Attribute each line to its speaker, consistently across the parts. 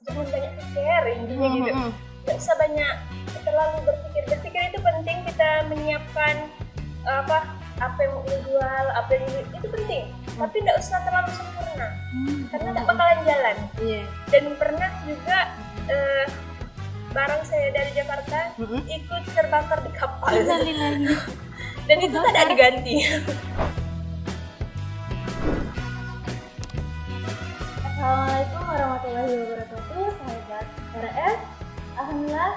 Speaker 1: jangan banyak pikir intinya gitu. Nggak usah banyak terlalu berpikir itu penting, kita menyiapkan apa yang mau dijual, apa yang itu penting, tapi nggak usah terlalu sempurna karena nggak bakalan jalan. Dan pernah juga barang saya dari Jakarta ikut terbakar di kapal dan itu tak ada diganti.
Speaker 2: Assalamualaikum warahmatullahi wabarakatuh, sahabat RF. Alhamdulillah,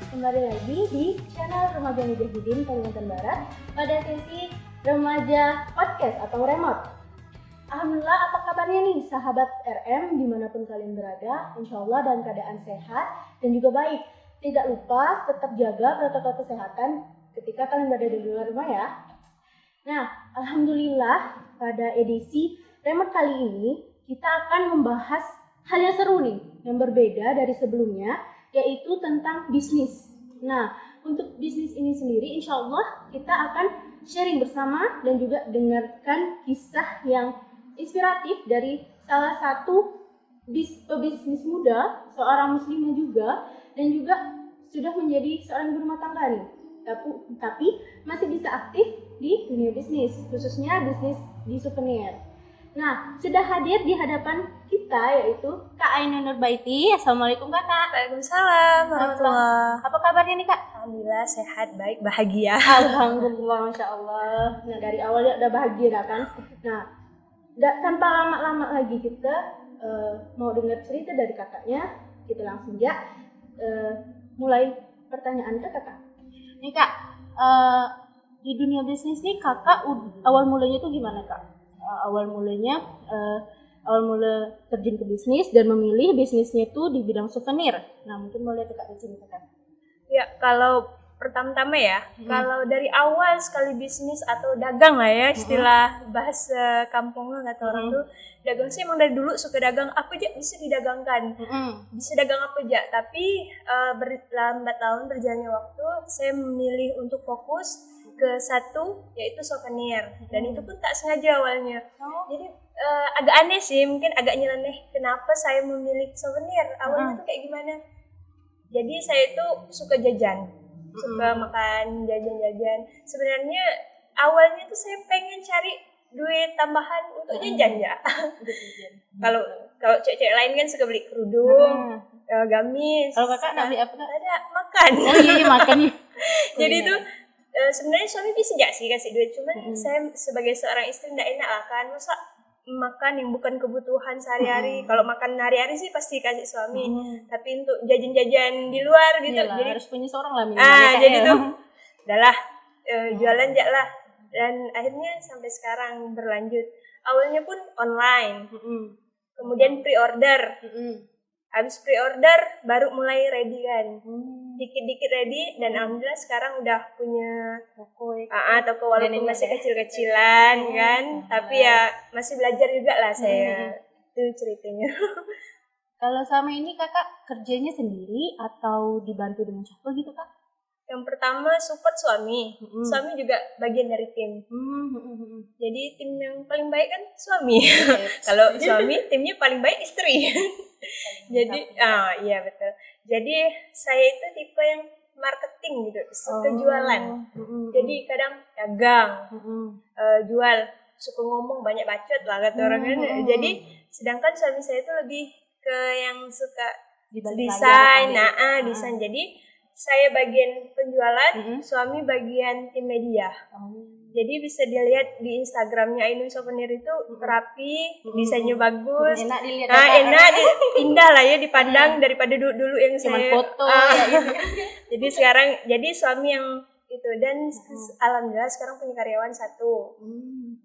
Speaker 2: kembali lagi di channel Remaja Mujahidin Kalimantan Barat pada sesi Remaja Podcast atau Remote. Alhamdulillah, apa kabarnya nih sahabat RM dimanapun kalian berada? Insya Allah dalam keadaan sehat dan juga baik. Tidak lupa tetap jaga protokol kesehatan ketika kalian berada di luar rumah ya. Nah, Alhamdulillah pada edisi Remote kali ini kita akan membahas hal yang seru nih, yang berbeda dari sebelumnya, yaitu tentang bisnis. Nah, untuk bisnis ini sendiri insya Allah kita akan sharing bersama dan juga dengarkan kisah yang inspiratif dari salah satu pebisnis muda, seorang muslimah juga, dan juga sudah menjadi seorang ibu rumah tangga nih. Tapi masih bisa aktif di dunia bisnis, khususnya bisnis di souvenir. Nah, sudah hadir di hadapan kita yaitu Kak Ainun Nurbaiti. Assalamualaikum Kakak.
Speaker 1: Waalaikumsalam warahmatullahi.
Speaker 2: Apa kabarnya nih Kak?
Speaker 1: Alhamdulillah sehat, baik, bahagia.
Speaker 2: Alhamdulillah, Masya Allah. Nah, dari awalnya udah bahagia kan? Nah, tanpa lama-lama lagi kita mau dengar cerita dari kakaknya. Kita langsung ya mulai pertanyaan ke kakak. Nih Kak, di dunia bisnis nih kakak awal mulanya tuh gimana Kak? Awal mula terjun ke bisnis dan memilih bisnisnya itu di bidang souvenir. Nah, mungkin boleh Kak diceritakan.
Speaker 1: Ya, kalau pertama-tama ya, kalau dari awal sekali bisnis atau dagang lah ya, istilah bahasa kampungnya kata orang tuh, dagang sih emang dari dulu suka dagang, apa aja bisa didagangkan, bisa dagang apa aja. Tapi lambat laun berjalannya waktu, saya memilih untuk fokus ke satu, yaitu souvenir, dan itu pun tak sengaja awalnya. Jadi agak aneh sih, mungkin agak nyeleneh kenapa saya memilih souvenir. Awalnya tuh kayak gimana? Jadi saya tuh suka jajan, suka makan jajan-jajan. Sebenarnya awalnya tuh saya pengen cari duit tambahan untuk jajan ya. Kalau cewek-cewek lain kan suka beli kerudung, gamis.
Speaker 2: Kalau kakak nak beli apa?
Speaker 1: Ada makan.
Speaker 2: Oh iya makan.
Speaker 1: Jadi itu sebenarnya suami bisa nggak sih kasih duit, cuman saya sebagai seorang istri nggak enak lah kan, masa makan yang bukan kebutuhan sehari-hari. Kalau makan hari-hari sih pasti kasih suami, tapi untuk jajan-jajan di luar gitu.
Speaker 2: Iyalah,
Speaker 1: jadi
Speaker 2: harus punya seorang lah minimal.
Speaker 1: jadi tuh udahlah jualan aja lah, dan akhirnya sampai sekarang berlanjut. Awalnya pun online, kemudian pre-order. Habis pre-order baru mulai ready kan, dikit-dikit ready, dan alhamdulillah sekarang udah punya toko walaupun masih kecil-kecilan kan, tapi ya masih belajar juga lah saya. Itu ceritanya.
Speaker 2: Kalau sama ini kakak kerjanya sendiri atau dibantu dengan siapa gitu kak?
Speaker 1: Yang pertama support suami, suami juga bagian dari tim. Jadi tim yang paling baik kan suami. Kalau suami, timnya paling baik istri. Jadi, iya betul. Jadi saya itu tipe yang marketing gitu, suka jualan. Jadi kadang dagang, jual, suka ngomong banyak bacot lah kata orang kan. Jadi sedangkan suami saya itu lebih ke yang suka desain, desain. Jadi saya bagian penjualan, suami bagian tim media. Jadi bisa dilihat di Instagramnya Ainun Souvenir itu rapi, desainnya bagus,
Speaker 2: enak dilihat,
Speaker 1: indah lah ya dipandang daripada dulu yang
Speaker 2: cuman
Speaker 1: saya
Speaker 2: foto ya gitu.
Speaker 1: Jadi sekarang suami yang itu, dan alhamdulillah sekarang punya karyawan 1.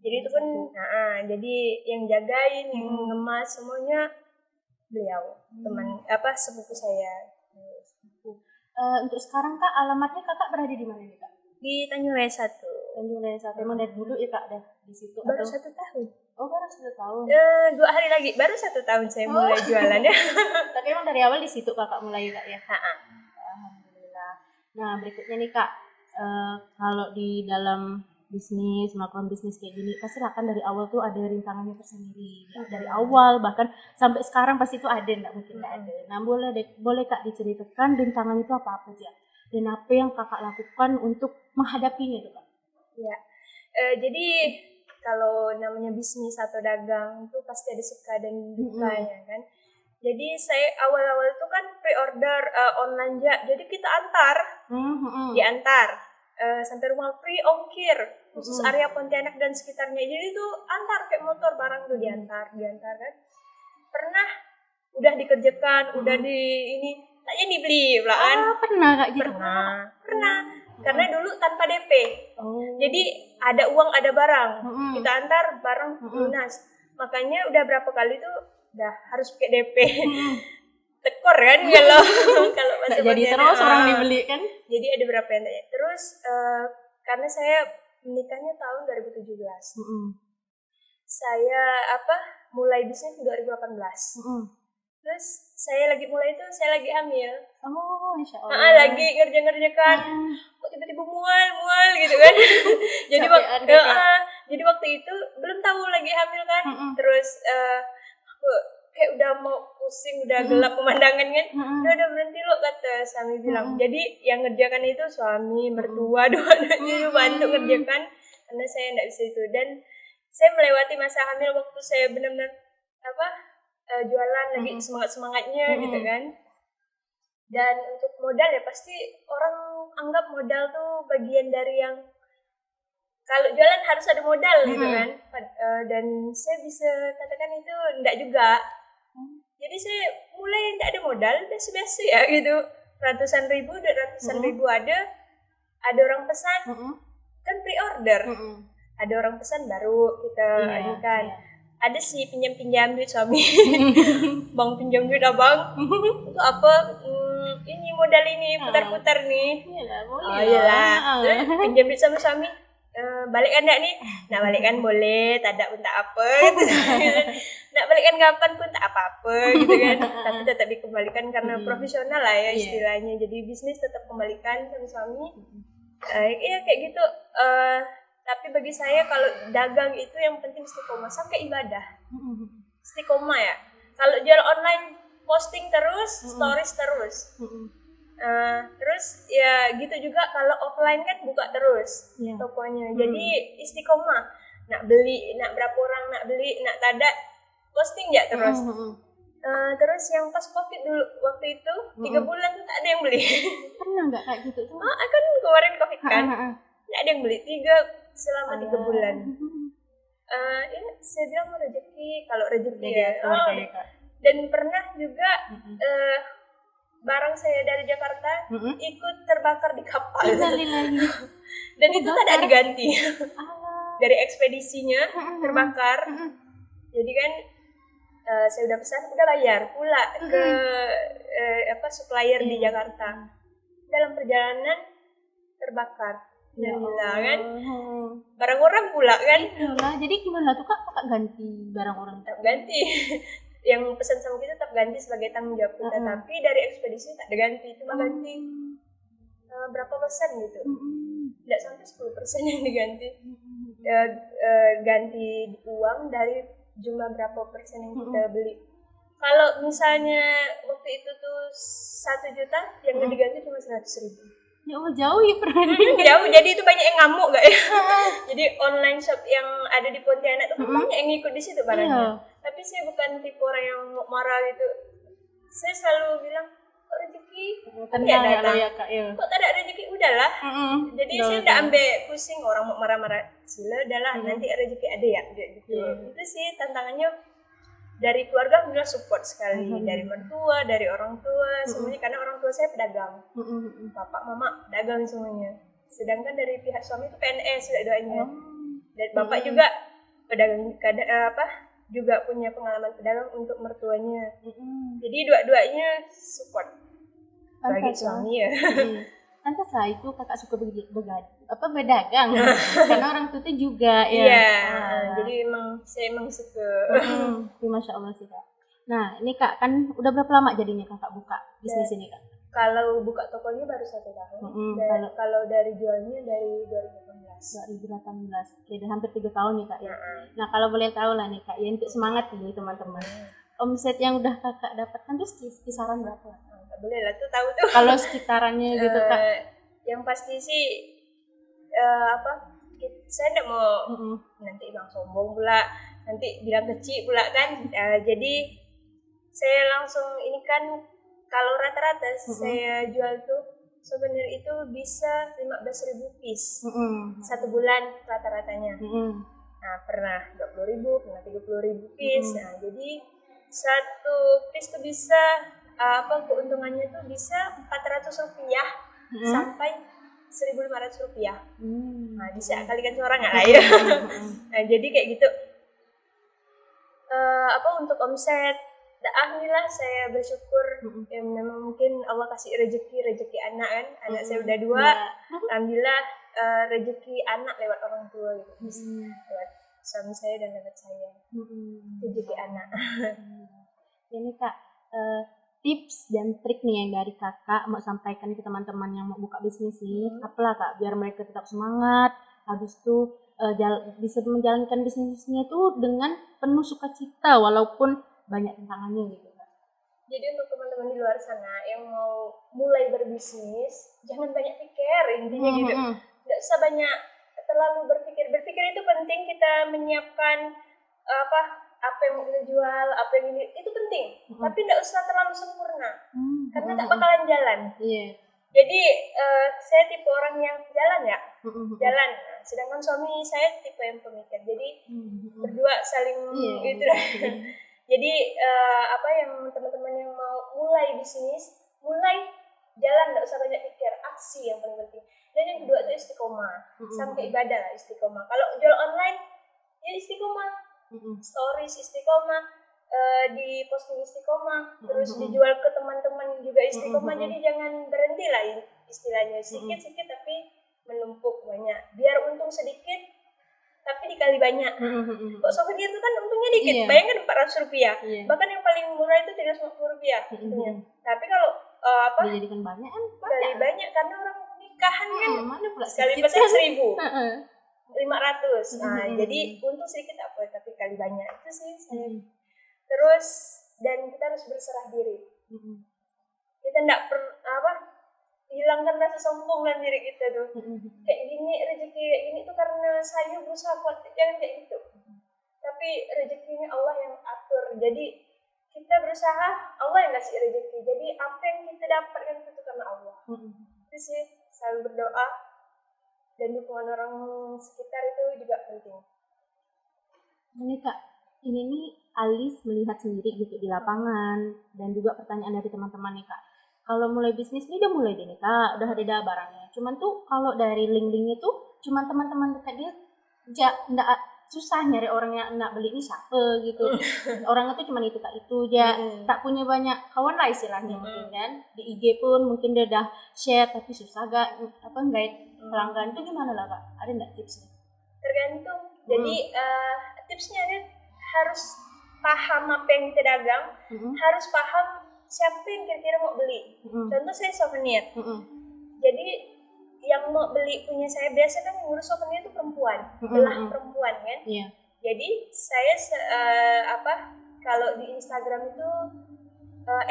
Speaker 1: Jadi itu pun jadi yang jagain, yang ngemas semuanya beliau, teman sepupu saya.
Speaker 2: Untuk sekarang kak, alamatnya kakak berada di mana nih kak?
Speaker 1: Di Tanjung Raya 1.
Speaker 2: Tanjung Raya 1. Emang dari dulu ya kak dah di situ?
Speaker 1: Baru
Speaker 2: atau?
Speaker 1: 1 tahun.
Speaker 2: Oh baru 1 tahun.
Speaker 1: 2 hari lagi, baru 1 tahun saya mulai jualan ya.
Speaker 2: Tapi emang dari awal di situ kakak mulai kak ya? Alhamdulillah. Nah berikutnya nih kak, kalau di dalam bisnis, melakukan bisnis kayak gini, pasti kan dari awal tuh ada rintangannya tersendiri. Ya, dari awal bahkan sampai sekarang pasti itu ada, enggak mungkin enggak ada. Nah, boleh Kak diceritakan rintangan itu apa aja? Dan apa yang Kakak lakukan untuk menghadapinya itu, Kak?
Speaker 1: Ya. Jadi kalau namanya bisnis atau dagang itu pasti ada suka dan dukanya kan. Jadi saya awal-awal itu kan pre-order online aja. Jadi kita antar, diantar sampai rumah, free ongkir khusus area Pontianak dan sekitarnya. Jadi itu antar kayak motor barang tuh diantar kan. Pernah udah dikerjakan, udah di ini, tanya dibeli belaan.
Speaker 2: Pernah Kak gitu?
Speaker 1: Pernah. Karena dulu tanpa DP. Jadi ada uang ada barang. Kita antar barang lunas. Makanya udah berapa kali tuh udah harus pakai DP. Tekor kan kalau bahasa
Speaker 2: jadi terus orang dibeli kan.
Speaker 1: Jadi ada berapa yang tanya. Terus karena saya menikahnya tahun 2017. Saya mulai bisnis 2018. Terus saya lagi hamil.
Speaker 2: Insya Allah.
Speaker 1: Lagi ngerjakan. Kok tiba-tiba mual gitu kan. Jadi waktu itu belum tahu lagi hamil kan. Terus aku kayak udah mau pusing, udah gelap pemandangan kan. Udah berhenti lo, kata suami bilang. Jadi yang ngerjakan itu suami, mertua, dua-duanya bantu ngerjakan. Karena saya enggak bisa itu. Dan saya melewati masa hamil waktu saya benar-benar jualan lagi semangat-semangatnya gitu kan. Dan untuk modal ya pasti orang anggap modal tuh bagian dari yang kalau jualan harus ada modal gitu kan. Dan saya bisa katakan itu enggak juga. Jadi saya mulai enggak ada modal, biasa-biasa ya gitu. Ratusan ribu ada orang pesan. Kan pre-order. Ada orang pesan baru kita anikan. Ada sih pinjam duit suami. Bang pinjam duit abang. Itu apa? Ini modal ini putar-putar nih. Iyalah. Pinjam duit sama suami. Balikkan enggak nih? Nak balikkan boleh, tak ada pun tak apa gitu. Nak balikkan kapan pun tak apa-apa gitu kan. Tapi tetap dikembalikan karena profesional lah ya istilahnya. Jadi bisnis tetap kembalikan sama suami. Iya kayak gitu. Tapi bagi saya kalau dagang itu yang penting istiqomah sampai ibadah. Istiqomah ya. Kalau jual online posting terus, stories terus. Terus ya gitu juga kalau offline kan buka terus tokonya. Jadi istiqomah. Nak beli, nak berapa orang nak beli, nak tada posting ya terus. Terus yang pas Covid dulu waktu itu 3 bulan tuh tak ada yang beli.
Speaker 2: Pernah enggak kayak gitu tuh?
Speaker 1: Kan kemarin Covid kan. Tidak ada yang beli selama 3 bulan. Ya saya bilang rezeki, kalau rezeki ya. Dan pernah juga barang saya dari Jakarta ikut terbakar di kapal. Dan itu tidak diganti. Dari ekspedisinya terbakar. Jadi kan saya udah pesan, udah bayar pula ke supplier di Jakarta. Dalam perjalanan terbakar. Ya kan? Barang orang pula kan?
Speaker 2: Jadi gimana tuh Kak ganti barang orang?
Speaker 1: Tetap ganti. Yang pesan sama kita tetap ganti sebagai tanggung jawab kita. Tapi dari ekspedisi tak diganti, cuma ganti berapa persen gitu. Tidak sampai 10% yang diganti. Ganti uang dari jumlah berapa persen yang kita beli. Kalau misalnya waktu itu tuh 1 juta, yang diganti cuma 100.000.
Speaker 2: Ya Allah, jauh ya peran.
Speaker 1: Jauh, jadi itu banyak yang ngamuk gak ya? Jadi online shop yang ada di Pontianak itu banyak yang ngikut di situ barangnya. Tapi saya bukan tipe orang yang marah gitu. Saya selalu bilang, kok rezeki ya datang. Kok tak ada rezeki, udahlah. Jadi saya tidak ambil pusing orang mau marah-marah. Sila udahlah, nanti rezeki ada ya gitu. Itu sih tantangannya. Dari keluarga alhamdulillah support sekali, dari mertua, dari orang tua, semuanya, karena orang tua saya pedagang, bapak mama pedagang semuanya. Sedangkan dari pihak suami itu PNS dua-duanya, dan bapak juga pedagang, juga punya pengalaman pedagang untuk mertuanya. Jadi dua-duanya support bagi suami ya.
Speaker 2: Pantas lah itu Kakak suka berdagang. Karena orang tua itu juga ya.
Speaker 1: Iya. Jadi saya emang suka.
Speaker 2: Masya Allah sih Kak. Nah ini Kak, kan udah berapa lama jadinya Kakak buka bisnis ini Kak?
Speaker 1: Kalau buka tokonya baru 1 tahun. Dan kalau dari jualnya dari 2018.
Speaker 2: 2018. Oke, udah hampir 3 tahun ya Kak ya. Nah kalau boleh tahu lah nih Kak, ya untuk semangat nih teman-teman. Omset yang udah Kakak dapatkan tuh kisaran berapa?
Speaker 1: Nggak boleh lah tuh tahu tuh.
Speaker 2: Kalau sekitarannya gitu Kak.
Speaker 1: Yang pasti sih saya nggak mau nanti bilang sombong pula, nanti bilang kecil pula kan. Jadi saya langsung ini kan, kalau rata-rata saya jual tuh souvenir itu bisa 15.000 piece satu bulan rata-ratanya. Nah pernah 20.000, pernah 30.000 piece. Nah jadi satu piece tuh bisa keuntungannya tuh bisa Rp400 sampai Rp1.500. Nah bisa kalikan seorang nggak lah ya. Nah jadi kayak gitu. Untuk omset, alhamdulillah saya bersyukur. Ya memang mungkin Allah kasih rezeki anak kan. Anak saya udah 2. Alhamdulillah rezeki anak lewat orang tua gitu. Lewat suami saya dan lewat saya. Rezeki anak.
Speaker 2: Ini Kak, tips dan trik nih yang dari Kakak mau sampaikan ke teman-teman yang mau buka bisnis nih, apalah Kak, biar mereka tetap semangat, habis itu bisa menjalankan bisnisnya tuh dengan penuh sukacita walaupun banyak tantangannya gitu Kak.
Speaker 1: Jadi untuk teman-teman di luar sana yang mau mulai berbisnis, jangan banyak pikir, intinya gitu. Nggak usah banyak terlalu berpikir. Berpikir itu penting, kita menyiapkan apa yang mau kita jual, apa yang ini, itu penting. Tapi nggak usah terlalu sempurna, karena tak bakalan jalan. Jadi saya tipe orang yang jalan ya, jalan. Nah, sedangkan suami saya tipe yang pemikir. Jadi berdua saling gitu lah. Jadi yang teman-teman yang mau mulai bisnis, mulai jalan, nggak usah banyak pikir, aksi yang paling penting. Dan yang kedua itu istiqomah, sampai ibadah lah istiqomah. Kalau jual online, ya istiqomah. Stories istiqomah, di posting istiqomah, terus dijual ke teman-teman juga istiqomah. Jadi jangan berhenti lah istilahnya, sedikit-sedikit tapi menumpuk banyak, biar untung sedikit tapi dikali banyak. Kok souvenir itu kan untungnya dikit, bayangkan Rp400, bahkan yang paling murah itu Rp350 untungnya. Tapi kalau
Speaker 2: dijadikan banyak kan
Speaker 1: kali banyak, karena orang nikahan kan sekali pesan 1.000 500. Nah, jadi untung sedikit apa, tapi kali banyak itu sih saya. Terus dan kita harus berserah diri. Kita enggak hilangkan rasa sombong dalam diri kita tuh. Kayak gini rezeki kayak gini tuh karena saya berusaha kuat, jangan kayak gitu. Tapi rezekinya Allah yang atur. Jadi kita berusaha, Allah yang ngasih rezeki. Jadi apa yang kita dapatkan itu karena Allah. Itu sih, selalu berdoa. Dan dukungan orang sekitar itu juga penting.
Speaker 2: Ini Kak, ini nih Alis melihat sendiri gitu di lapangan, dan juga pertanyaan dari teman-teman nih Kak. Kalau mulai bisnis ini udah mulai deh nih Kak, udah ada barangnya. Cuman tuh kalau dari link-linknya tuh cuman teman-teman dekat dia enggak susah nyari orang yang nak beli ini siapa gitu. Orangnya tuh cuma itu Kak, itu dia tak punya banyak kawan lah istilahnya mungkin kan. Di IG pun mungkin dia udah share tapi susah gak guide pelanggan itu gimana lah Kak? Ada nggak tipsnya?
Speaker 1: Tergantung. Jadi tipsnya ada, harus paham apa yang kita dagang, harus paham siapa yang kira-kira mau beli. Contoh saya souvenir. Jadi yang mau beli punya saya, biasa kan yang ngurus souvenir itu perempuan, belah perempuan kan. Jadi saya kalau di Instagram itu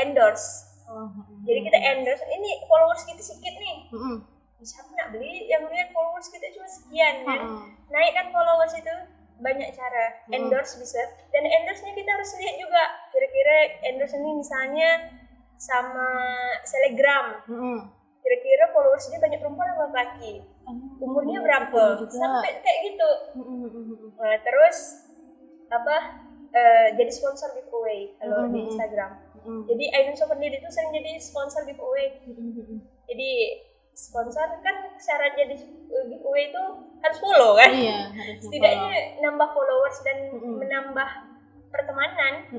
Speaker 1: endorse. Jadi kita endorse, ini followers kita sedikit nih. Siapa nak beli yang lihat followers kita cuma sekian kan. Naikkan followers itu banyak cara. Endorse bisa. Dan endorse-nya kita harus lihat juga, kira-kira endorse ini misalnya sama Telegram, kira-kira followers dia banyak perempuan atau laki, umurnya berapa, sampai kayak gitu. Nah, terus jadi sponsor giveaway kalau di Instagram. Jadi Ainun Souvenir itu sering jadi sponsor giveaway. Jadi sponsor kan syarat jadi giveaway itu harus follow kan. Setidaknya nambah followers dan menambah pertemanan.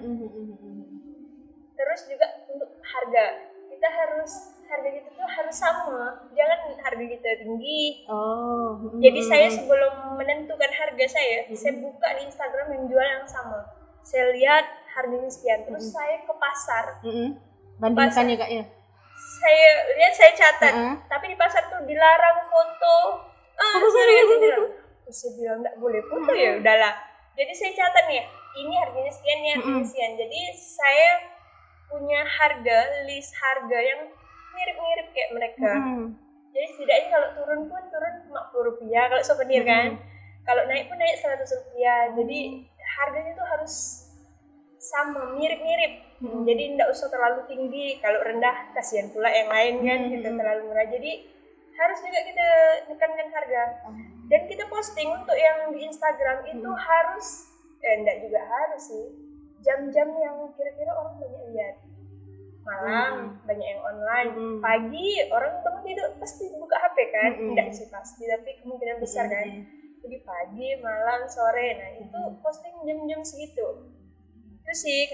Speaker 1: Terus juga untuk harga, kita harus harga kita tuh harus sama, jangan harga kita tinggi. Jadi saya sebelum menentukan harga saya buka di Instagram yang jual yang sama. Saya lihat harganya sekian, terus saya ke pasar.
Speaker 2: Bandingkan ya Kak ya.
Speaker 1: Saya lihat, saya catat. Tapi di pasar tuh dilarang foto Sharing Instagram. Terus saya bilang nggak boleh foto ya udahlah. Jadi saya catat nih, ini harganya sekian, ini harganya sekian. Jadi saya punya list harga yang mirip-mirip kayak mereka. Jadi setidaknya kalau turun pun turun Rp50 kalau souvenir kan. Kalau naik pun naik Rp100. Jadi harganya tuh harus sama, mirip-mirip. Jadi tidak usah terlalu tinggi. Kalau rendah kasihan pula yang lain kan, kita terlalu murah. Jadi harus juga kita tekankan harga. Dan kita posting untuk yang di Instagram itu harus, enggak juga harus sih, jam-jam yang kira-kira orang banyak lihat. Malam banyak yang online, pagi orang bangun tidur pasti buka HP kan, enggak sih pasti, tapi kemungkinan besar kan. Jadi pagi, malam, sore, nah itu posting jam-jam segitu. Itu sih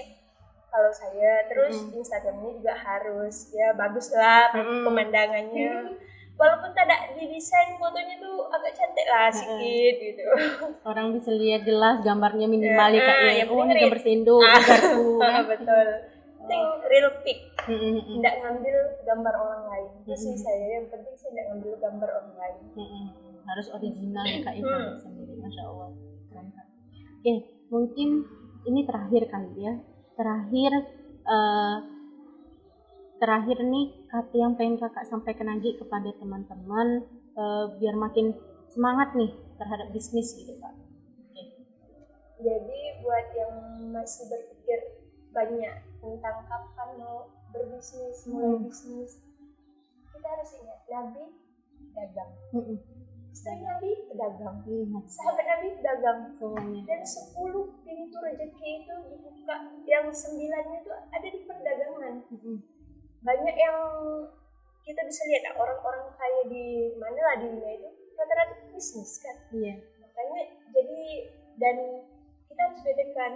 Speaker 1: kalau saya. Terus Instagramnya juga harus ya bagus lah pemandangannya. Walaupun tidak didesain fotonya tuh agak cantik lah sedikit gitu.
Speaker 2: Orang bisa lihat jelas gambarnya minimal ya Kak ya. Oh ini gambar sendok, gambarku.
Speaker 1: Betul. Penting real pic. Tidak ngambil gambar orang lain. Itu sih saya, yang penting saya tidak ngambil gambar orang lain.
Speaker 2: Harus original ya Kak ya sendiri. Masya Allah. Keren Kak. Oke, mungkin ini terakhir kali ya. Terakhir nih kata yang pengen Kakak sampaikan lagi kepada teman-teman biar makin semangat nih terhadap bisnis gitu Kak.
Speaker 1: Jadi buat yang masih berpikir banyak tentang kapan mau berbisnis, mulai bisnis, kita harus ingat Nabi dagang, istri Nabi pedagang, sahabat Nabi pedagang, dan 10 pintu rezeki itu dibuka, yang 9-nya itu ada di perdagangan. Banyak yang kita bisa lihat orang-orang kaya di mana lah di dunia itu rata-rata bisnis kan. Makanya jadi, dan kita harus bedakan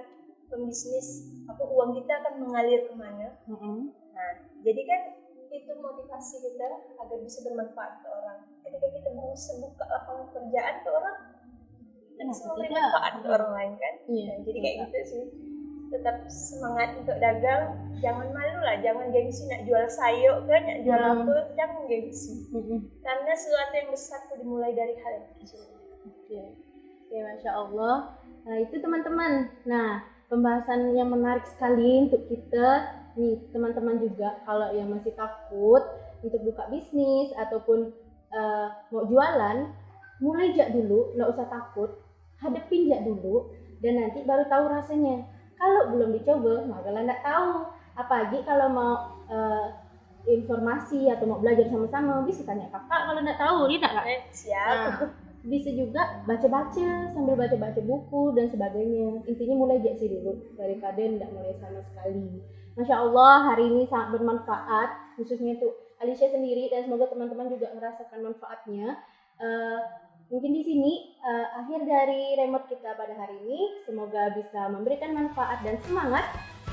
Speaker 1: pembisnis atau uang kita akan mengalir kemana. Nah jadi kan itu motivasi kita agar bisa bermanfaat ke orang. Ketika kita bisa buka lapangan pekerjaan ke orang, kita bisa memberi manfaat ke orang lain kan. Nah, jadi kayak gitu sih. Tetap semangat untuk dagang, jangan malu lah, jangan gengsi nak jual sayur kan, nak jual apa, jangan gengsi. Karena sesuatu yang besar itu dimulai dari hal yang kecil.
Speaker 2: Ya, Masya Allah. Nah itu teman-teman. Nah pembahasan yang menarik sekali untuk kita nih teman-teman juga. Kalau yang masih takut untuk buka bisnis ataupun mau jualan, mulai jak dulu, nggak usah takut, hadepin jak dulu, dan nanti baru tahu rasanya. Kalau belum dicoba, maka nggak tahu. Apalagi kalau mau informasi atau mau belajar sama-sama, bisa tanya kakak kalau nggak tahu, dia nggak.
Speaker 1: Siap.
Speaker 2: Bisa juga baca-baca sambil baca-baca buku dan sebagainya. Intinya mulai aja sih dulu daripada tidak mulai sama sekali. Masya Allah, hari ini sangat bermanfaat, khususnya untuk Alicia sendiri, dan semoga teman-teman juga merasakan manfaatnya. Mungkin di sini akhir dari remote kita pada hari ini. Semoga bisa memberikan manfaat dan semangat.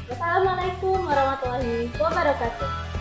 Speaker 2: Wassalamualaikum warahmatullahi wabarakatuh.